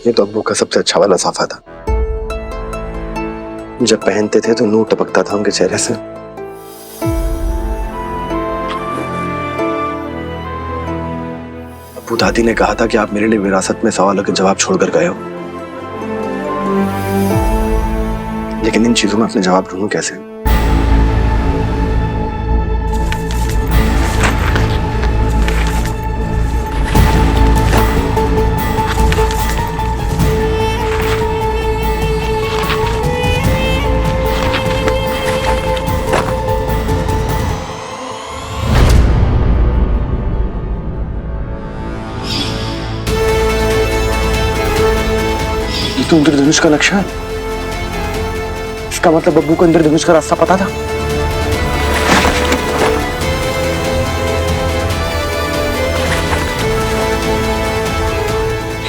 ये तो अब्बू का सबसे अच्छा वाला साफा था। जब पहनते थे तो नूर टपकता था उनके चेहरे से। अब्बू दादी ने कहा था कि आप मेरे लिए विरासत में सवालों के जवाब छोड़कर गए हो, लेकिन इन चीजों में अपने जवाब ढूंढूं कैसे? तो इंद्रधनुष का नक्शा है। इसका मतलब अब्बू को इंद्रधनुष का रास्ता पता था।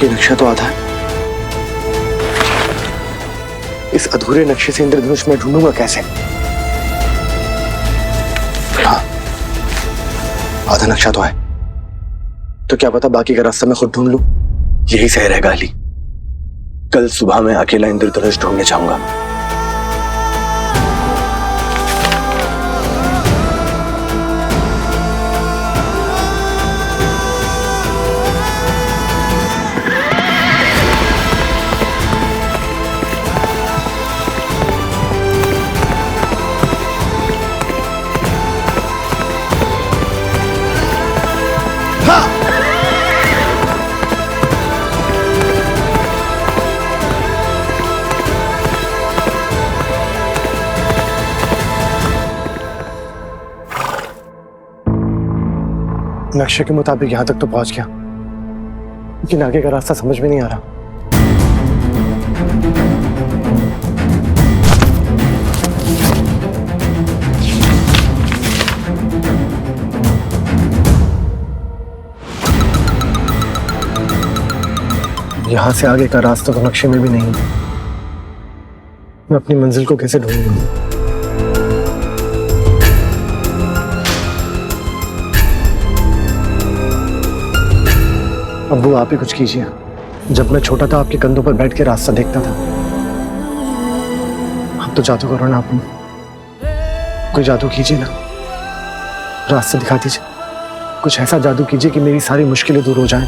ये नक्शा तो आधा है। इस अधूरे नक्शे से इंद्रधनुष में ढूंढूंगा कैसे? हाँ, आधा नक्शा तो है, तो क्या पता बाकी का रास्ता मैं खुद ढूंढ लूं। यही सही रहेगा अली। कल सुबह मैं अकेला इंद्रधनुष ढूंढने जाऊंगा। नक्शे के मुताबिक यहां तक तो पहुंच गया, लेकिन आगे का रास्ता समझ में नहीं आ रहा। यहां से आगे का रास्ता तो नक्शे में भी नहीं है। मैं अपनी मंजिल को कैसे ढूंढूंगा? अब्बू आप ही कुछ कीजिए। जब मैं छोटा था आपके कंधों पर बैठ के रास्ता देखता था। अब तो जादू करो ना आप, कोई जादू कीजिए ना, रास्ता दिखा दीजिए। कुछ ऐसा जादू कीजिए कि मेरी सारी मुश्किलें दूर हो जाएं।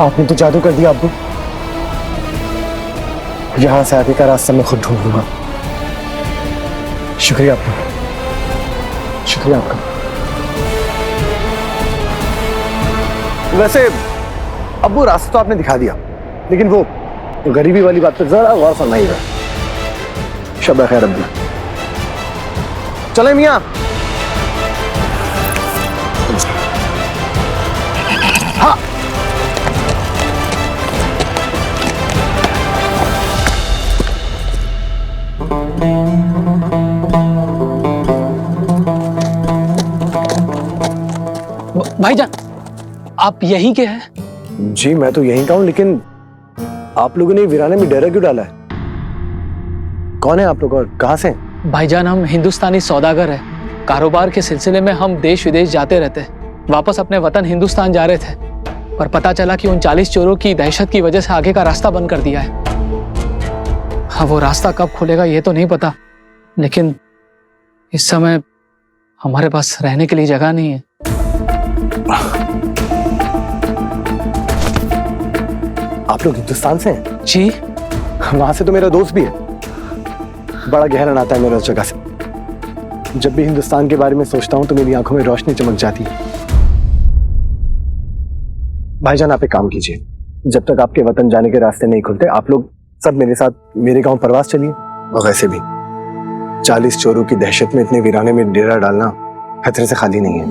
आपने तो जादू कर दिया अब्बू। यहां से आगे का रास्ता मैं खुद ढूंढ लूंगा। शुक्रिया आपका, शुक्रिया आपका। वैसे अब्बू रास्ता तो आपने दिखा दिया, लेकिन वो गरीबी वाली बात पे जरा गौर फरमाइएगा। शब खैर अब्बू। चले मियां। हाँ भाईजान, आप यहीं के हैं? जी मैं तो यहीं का हूं, लेकिन आप लोगों ने वीराने में डेरा क्यों डाला है? कौन है आप लोग और कहां से हैं? भाईजान हम हिंदुस्तानी सौदागर हैं। कारोबार के सिलसिले में हम देश विदेश जाते रहते हैं। वापस अपने वतन हिंदुस्तान जा रहे थे, पर पता चला कि 39 चोरों की दहशत की वजह से आगे का रास्ता बंद कर दिया है। हाँ, वो रास्ता कब खुलेगा ये तो नहीं पता, लेकिन इस समय हमारे पास रहने के लिए जगह नहीं है। आप लोग हिंदुस्तान से हैं? जी। वहां से तो मेरा दोस्त भी है, बड़ा गहरा नाता है मेरा उस जगह से। जब भी हिंदुस्तान के बारे में सोचता हूं तो मेरी आंखों में रोशनी चमक जाती है। भाईजान, आप एक काम कीजिए, जब तक आपके वतन जाने के रास्ते नहीं खुलते आप लोग सब मेरे साथ मेरे गांव प्रवास चलिए। और वैसे भी 40 चोरों की दहशत में इतने वीराने में डेरा डालना खतरे से खाली नहीं है।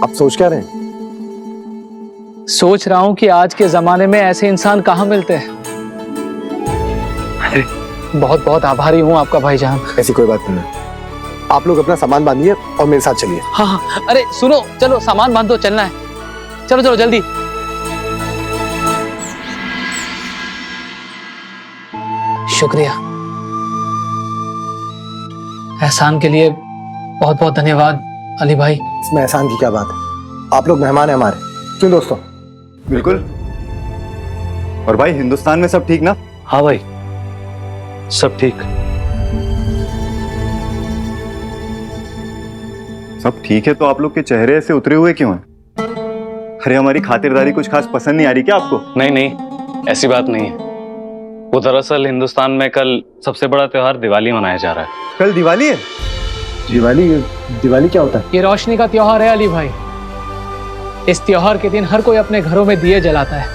आप सोच क्या रहे हैं? सोच रहा हूं कि आज के जमाने में ऐसे इंसान कहाँ मिलते हैं। अरे बहुत बहुत आभारी हूं आपका भाईजान। ऐसी कोई बात नहीं है, आप लोग अपना सामान बांधिए और मेरे साथ चलिए। हाँ, अरे सुनो, चलो सामान बांध दो, चलना है। चलो चलो जल्दी। शुक्रिया, एहसान के लिए बहुत बहुत धन्यवाद अली भाई। इसमें एहसान की क्या बात है, आप लोग मेहमान हैं हमारे, क्यों दोस्तों? बिल्कुल। और भाई, हिंदुस्तान में सब ठीक ना? हाँ भाई, सब ठीक। सब ठीक है तो आप लोग के चेहरे ऐसे उतरे हुए क्यों हैं? अरे हमारी खातिरदारी कुछ खास पसंद नहीं आ रही क्या आपको? नहीं नहीं, ऐसी बात नहीं है। वो दरअसल हिंदुस्तान में कल सबसे बड़ा त्योहार दिवाली मनाया जा रहा है। कल दिवाली है? दिवाली? दिवाली क्या होता है? ये रोशनी का त्योहार है अली भाई। इस त्योहार के दिन हर कोई अपने घरों में दिए जलाता है,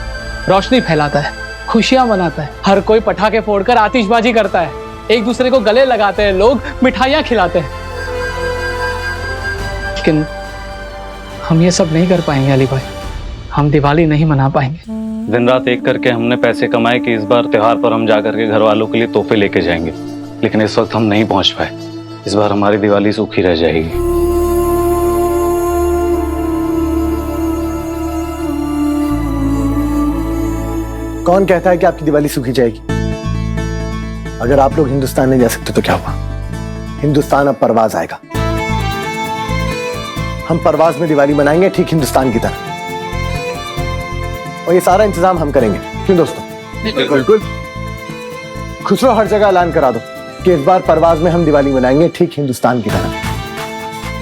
रोशनी फैलाता है, खुशियां मनाता है। हर कोई पटाखे फोड़कर आतिशबाजी करता है, एक दूसरे को गले लगाते हैं, लोग मिठाइयां खिलाते हैं। लेकिन हम ये सब नहीं कर पाएंगे अली भाई, हम दिवाली नहीं मना पाएंगे। दिन रात एक करके हमने पैसे कमाए कि इस बार त्योहार पर हम जाकर के घर वालों के लिए तोहफे लेके जाएंगे, लेकिन इस वक्त हम नहीं पहुंच पाए। इस बार हमारी दिवाली सूखी रह जाएगी। कौन कहता है कि आपकी दिवाली सूखी जाएगी? अगर आप लोग हिंदुस्तान नहीं जा सकते तो क्या हुआ? हिंदुस्तान अब परवाज आएगा। हम परवाज में दिवाली मनाएंगे ठीक हिंदुस्तान की तरह, और ये सारा इंतजाम हम करेंगे, क्यों दोस्तों? बिल्कुल। खुसरो हर जगह ऐलान करा दो कि इस बार परवाज में हम दिवाली मनाएंगे ठीक हिंदुस्तान की तरह।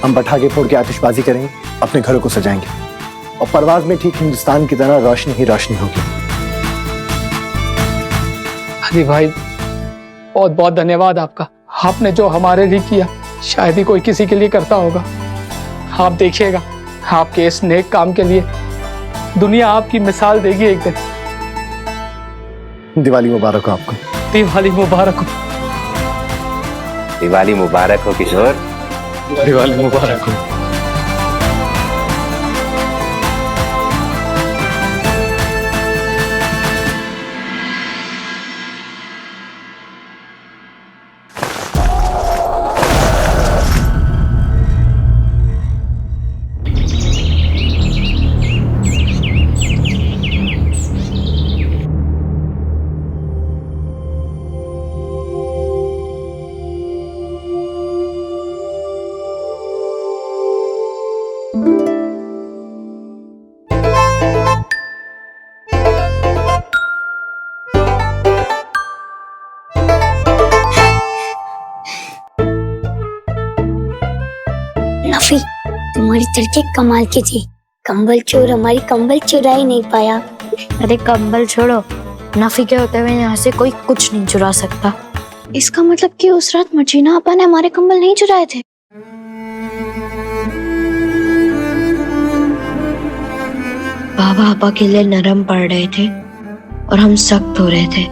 हम पटाखे फोड़ के आतिशबाजी करेंगे, अपने घरों को सजाएंगे, और परवाज में ठीक हिंदुस्तान की तरह रोशनी ही रोशनी होगी। अली भाई, बहुत बहुत धन्यवाद आपका। आपने जो हमारे लिए किया शायद ही कोई किसी के लिए करता होगा। आप देखिएगा, आपके इस नेक काम के लिए दुनिया आपकी मिसाल देगी एक दिन। दिवाली मुबारक हो आपको। दिवाली मुबारक हो। दिवाली मुबारक हो किशोर। दिवाली मुबारक हो। नफी, तुम्हारी तड़के कमाल की थी। कंबल चोर हमारी कंबल चुरा ही नहीं पाया। अरे कंबल छोड़ो, नफी के होते हुए यहाँ से कोई कुछ नहीं चुरा सकता। इसका मतलब कि उस रात मर्जीना आपा ने हमारे कंबल नहीं चुराए थे। बाबा आपा के लिए नरम पड़ रहे थे और हम सख्त हो रहे थे।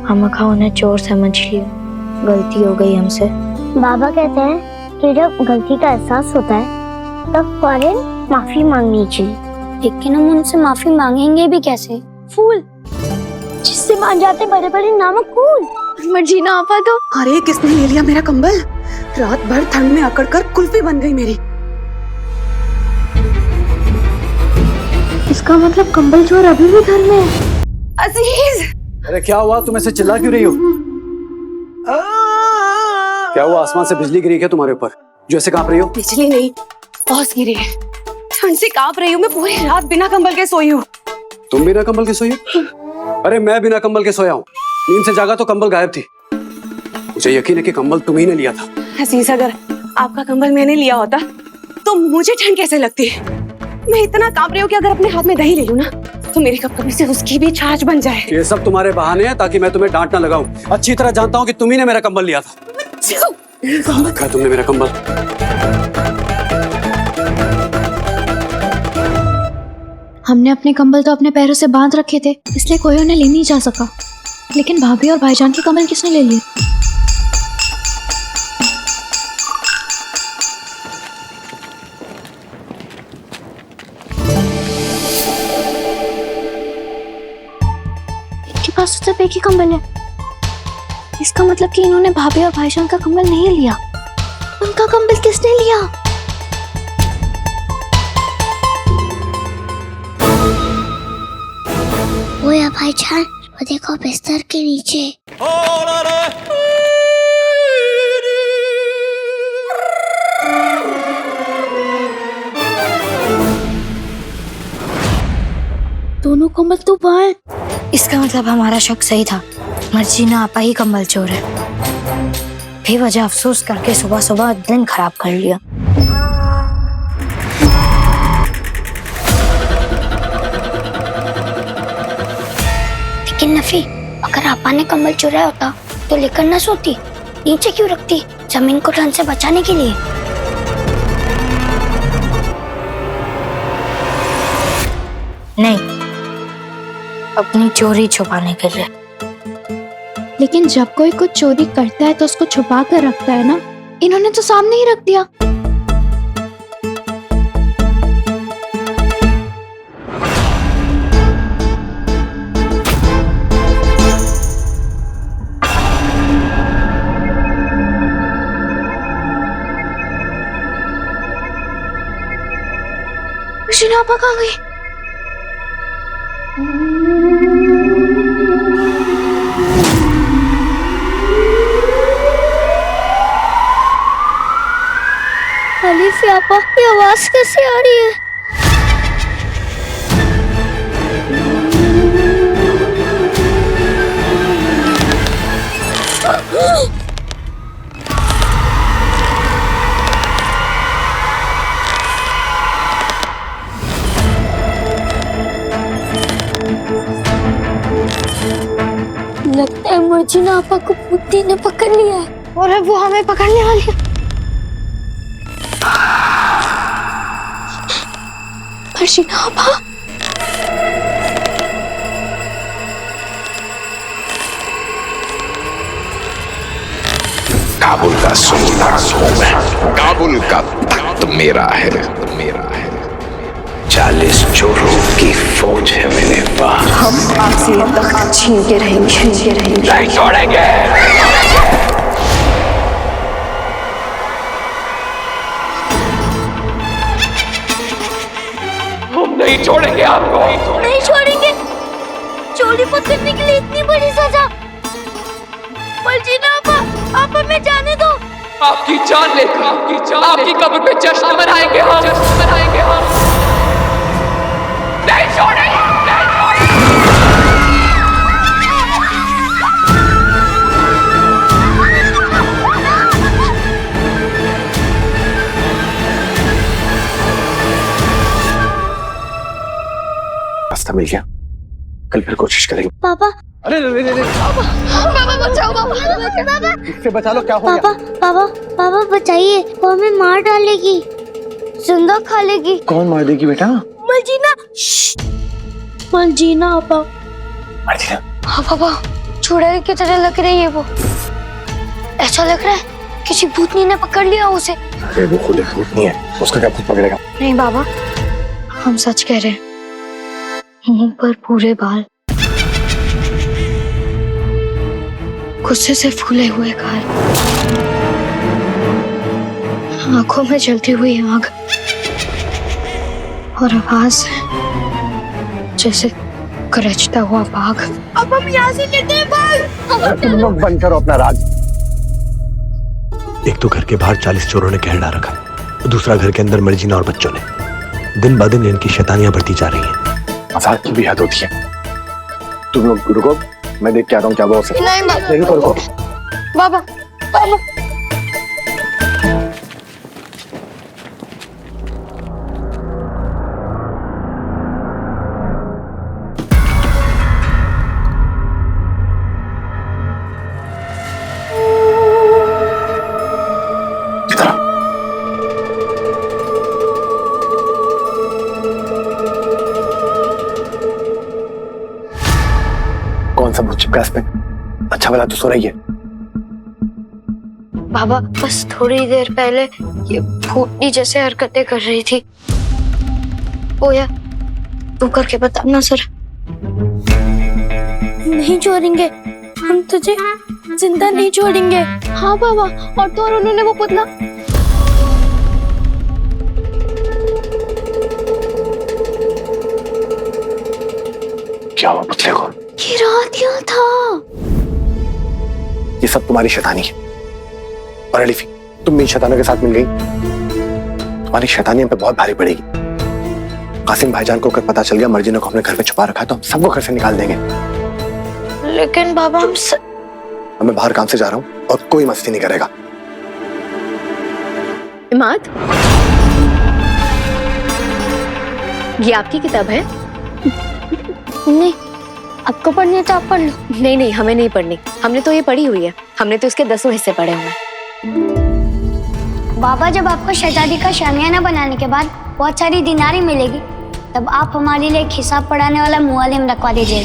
हम खा उन्हें चोर समझ लिया, गलती हो गई हमसे। बाबा कहते हैं कि जब गलती का एहसास होता है तब फौरन माफी मांगनी चाहिए। लेकिन हम उनसे माफी मांगेंगे भी कैसे? फूल जिससे मान जाते बड़े बड़े नामक फूल। मर्जीना आपा तो। अरे किसने ले लिया मेरा कंबल? रात भर ठंड में अकड़ कर कुल्फी बन गई मेरी। इसका मतलब कंबल चोर अभी भी घर में है। अजीज, अरे क्या हुआ? तुम ऐसे चिल्ला क्यों रही हो? क्या हुआ? आसमान से बिजली गिरी क्या तुम्हारे ऊपर जो ऐसे कांप रही हो? बिजली नहीं, औस गिरी है। ठंड से कांप रही हूँ मैं, पूरी रात बिना कंबल के सोई हूँ। तुम बिना कंबल के सोई हो? अरे मैं बिना कंबल के सोया हूँ। नींद से जागा तो कंबल गायब थी। मुझे यकीन है कि कंबल तुम ही ने लिया था। अजीज, अगर आपका कंबल मैंने लिया होता तो मुझे ठंड कैसे लगती? मैं इतना कांप रही हूँ कि अगर अपने हाथ में दही ले लूं ना तो मेरी कपकपी से उसकी भी छाछ बन जाए। ये सब तुम्हारे बहाने हैं ताकि मैं तुम्हें डांट ना लगाऊं। अच्छी तरह जानता हूँ कि तुम्ही ने मेरा कंबल लिया था। कहाँ रखा है तुमने मेरा कंबल? हमने अपने कंबल तो अपने पैरों से बांध रखे थे, इसलिए कोई उन्हें ले नहीं जा सका। लेकिन भाभी और भाईजान के कंबल किसने ले लिए? इनके पास तो सिर्फ एक ही कंबल है। इसका मतलब कि इन्होंने भाभी और भाईजान का कंबल नहीं लिया। उनका कंबल किसने लिया? वो या भाईजान, वो देखो बिस्तर के नीचे। दोनों कंबल तो बाहर। इसका मतलब हमारा शक सही था। मर्जीना आपा ही कंबल चोर है। बेवजह अफसोस करके सुबह सुबह दिन खराब कर लिया। लेकिन नफी, अगर आपा ने कंबल चुराया होता तो लेकर न सोती, नीचे क्यों रखती? जमीन को ठंड से बचाने के लिए। नहीं, अपनी चोरी छुपाने के लिए। लेकिन जब कोई कुछ चोरी करता है तो उसको छुपा कर रखता है ना। इन्होंने तो सामने ही रख दिया। आपा कहाँ गई? अलीफ आपा, ये आवाज कैसे आ रही है? लगता है मर्जीना आपा को बुद्धि ने पकड़ लिया है और अब वो हमें पकड़ने वाली है। मर्जीना आपा, काबुल का सुल्तान हूँ मैं, काबुल का तख्त मेरा है, मेरा है। 40 चोरों की फौज है मेरे पास। हम आपसे ये तख्त छीन के रहेंगे, नहीं छोड़ेंगे। हम नहीं छोड़ेंगे आपको, नहीं छोड़ेंगे। चोरी पकड़ने के लिए इतनी बड़ी सजा। मर्जीना आपा, आप हमें जाने दो। आपकी जान लेकर, आपकी कब्र पे जश्न मनाएंगे हम, नहीं छोड़ेंगे, नहीं छोड़ेंगे। रास्ता मिल गया, कल फिर कोशिश करेंगे। पापा, अरे पापा बचाओ, पापा, इससे बचा लो। क्या हो पापा, पापा, पापा बचाइए, वो हमें मार डालेगी, जिंदा खा लेगी। कौन मार देगी बेटा? मर्जीना। मर्जीना आपा। मर्जीना? हाँ पापा, चुड़ैल की तरह लग रही है वो। ऐसा लग रहा है किसी भूतनी ने पकड़ लिया उसे। अरे वो खुद एक भूतनी है, उसका क्या खुद पकड़ेगा? नहीं बाबा, हम सच कह रहे हैं। मुंह पर पूरे बाल, गुस्से से फूले हुए गाल, आंखों में जलती हुई आग और आवाज जैसे गरजता हुआ बाघ। अब हम यहाँ से लेते हैं भाग। तुम लोग बंद करो अपना राज। एक तो घर के बाहर 40 चोरों ने कहर डाल रखा, दूसरा घर के अंदर मर्जीना और बच्चों ने। दिन ब दिन इनकी शैतानियां बढ़ती जा रही हैं। मजाक की भी हद होती है। तुम लोग रुको, मैं देख के आता हूँ क्या वो नहीं रुको। बाबा, बाबा। कौन सा भूत चिपका इस पे? अच्छा भला तो सो रही है। बाबा बस थोड़ी देर पहले ये भूतनी जैसे हरकतें कर रही थी। ओया तू करके बताना सर। नहीं छोड़ेंगे, हम तुझे जिंदा नहीं छोड़ेंगे। हाँ बाबा, और तो और उन्होंने वो पुतला क्या हुआ पुतले को? गिरा दिया था। ये सब तुम्हारी शैतानी है। और अलीफी, तुम भी शैतानों के साथ मिल गई, तुम्हारी शैतानी हम पे बहुत भारी पड़ेगी। कासिम भाईजान को अगर पता चल गया मर्जीना को हमने घर में छुपा रखा तो हम सबको घर से निकाल देंगे। लेकिन बाबा मैं बाहर काम से जा रहा हूँ और कोई मस्ती नहीं करेगा। इमाद, ये आपकी किताब है? नहीं, आपको पढ़नी है तो आप पढ़ लो। नहीं नहीं, हमें नहीं पढ़नी। हमने तो ये पढ़ी हुई है। हमने तो इसके 10 हिस्से पढ़े हुए हैं। बाबा, जब आपको शहजादी का शामियाना बनाने के बाद बहुत सारी दिनारी मिलेगी, तब आप हमारे लिए एक हिसाब पढ़ाने वाला मुअल्लिम रखवा दीजिए।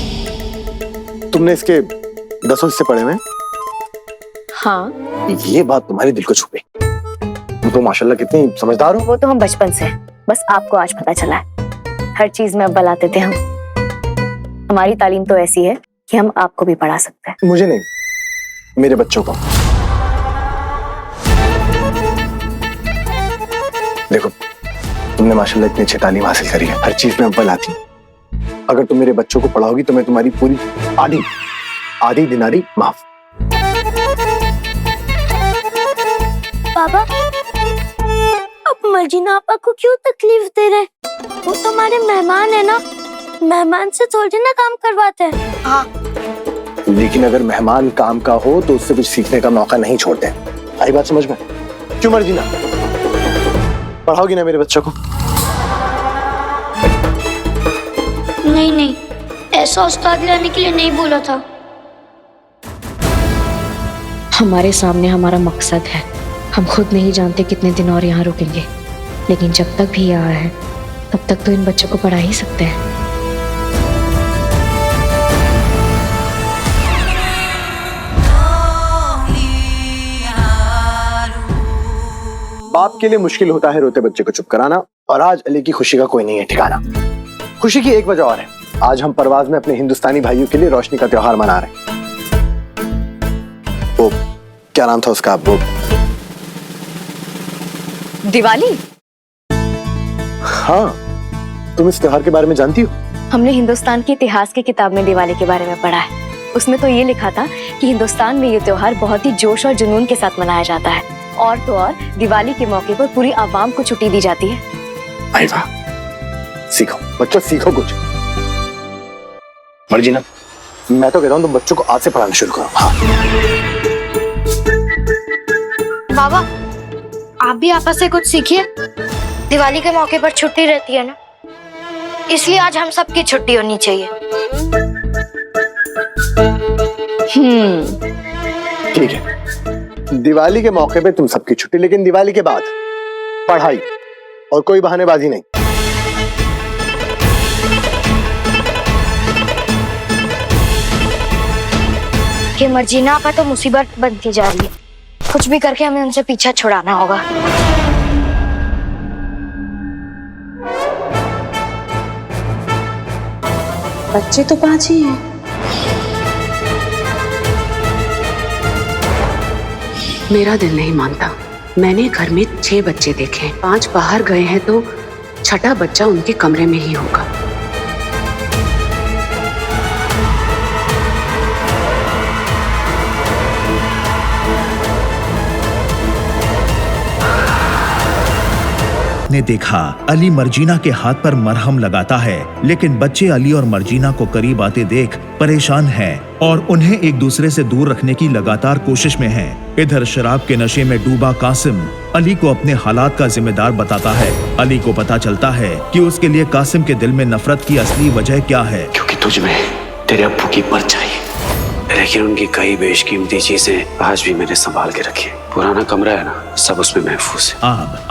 तुमने इसके 10 हिस्से पढ़े हुए? हाँ, ये बात तुम्हारे दिल को छू गई। तुम तो माशाल्लाह कितनी समझदार हो। वो तो हम बचपन से, बस आपको आज पता चला है। हर चीज में अव्वल आते थे हम। हमारी तालीम तो ऐसी है कि हम आपको भी पढ़ा सकते हैं। मुझे नहीं, मेरे बच्चों को। देखो, तुमने माशाल्लाह इतनी अच्छी तालीम हासिल करी है, हर चीज में अव्वल आती। अगर तुम मेरे बच्चों को पढ़ाओगी तो मैं तुम्हारी पूरी आधी दिनारी माफ। बाबा, अब मर्जीना आपा को क्यों तकलीफ दे रहे? वो तो हमारे मेहमान है ना, मेहमान से थोड़ी ना काम करवाते हैं। हाँ, लेकिन अगर मेहमान काम का हो तो उससे कुछ सीखने का मौका नहीं छोड़ते। आई बात समझ में? क्यों मर्जीना, पढ़ाओगी ना मेरे बच्चों को? नहीं नहीं, ऐसा उस्ताद लाने के लिए नहीं बोला था। हमारे सामने हमारा मकसद है। हम खुद नहीं जानते कितने दिन और यहाँ रुकेंगे, लेकिन जब तक भी यहाँ है तब तक तो इन बच्चों को पढ़ा ही सकते हैं। बाप के लिए मुश्किल होता है रोते बच्चे को चुप कराना, और आज अली की खुशी का कोई नहीं है ठिकाना। खुशी की एक वजह और है, आज हम परवाज में अपने हिंदुस्तानी भाइयों के लिए रोशनी का त्योहार मना रहे हैं। वो क्या नाम था उसका? वो दिवाली। हाँ, तुम इस त्योहार के बारे में जानती हो? हमने हिंदुस्तान के इतिहास की किताब में दिवाली के बारे में पढ़ा है। उसमें तो ये लिखा था कि हिंदुस्तान में ये त्योहार बहुत ही जोश और जुनून के साथ मनाया जाता है, और तो और दिवाली के मौके पर पूरी आवाम को छुट्टी दी जाती है। अरे वाह, सीखो बच्चों, सीखो कुछ। मर्जीना, मैं तो कहता हूँ तुम बच्चों को आज से पढ़ाना शुरू करो। हाँ। बाबा, आप भी आपस से कुछ सीखिए। दिवाली के मौके पर छुट्टी रहती है ना, इसलिए आज हम सबकी छुट्टी होनी चाहिए। ठीक है, दिवाली के मौके पे तुम सबकी छुट्टी, लेकिन दिवाली के बाद पढ़ाई और कोई बहानेबाजी नहीं। कि मर्जीना आपा तो मुसीबत बनती जा रही है, कुछ भी करके हमें उनसे पीछा छुड़ाना होगा। बच्चे तो 5 ही हैं। मेरा दिल नहीं मानता। मैंने घर में 6 बच्चे देखे, 5 बाहर गए हैं तो छठा बच्चा उनके कमरे में ही होगा। ने देखा अली मर्जीना के हाथ पर मरहम लगाता है, लेकिन बच्चे अली और मर्जीना को करीब आते देख परेशान हैं और उन्हें एक दूसरे से दूर रखने की लगातार कोशिश में हैं। इधर शराब के नशे में डूबा कासिम अली को अपने हालात का जिम्मेदार बताता है। अली को पता चलता है कि उसके लिए कासिम के दिल में नफरत की असली वजह क्या है। क्योंकि तुझ में तेरे अब्बू की परछाई, लेकिन उनकी कई बेशकीमती चीजें आज भी मैंने संभाल के रखी है। पुराना कमरा है ना, सब उसमें महफूज है। आग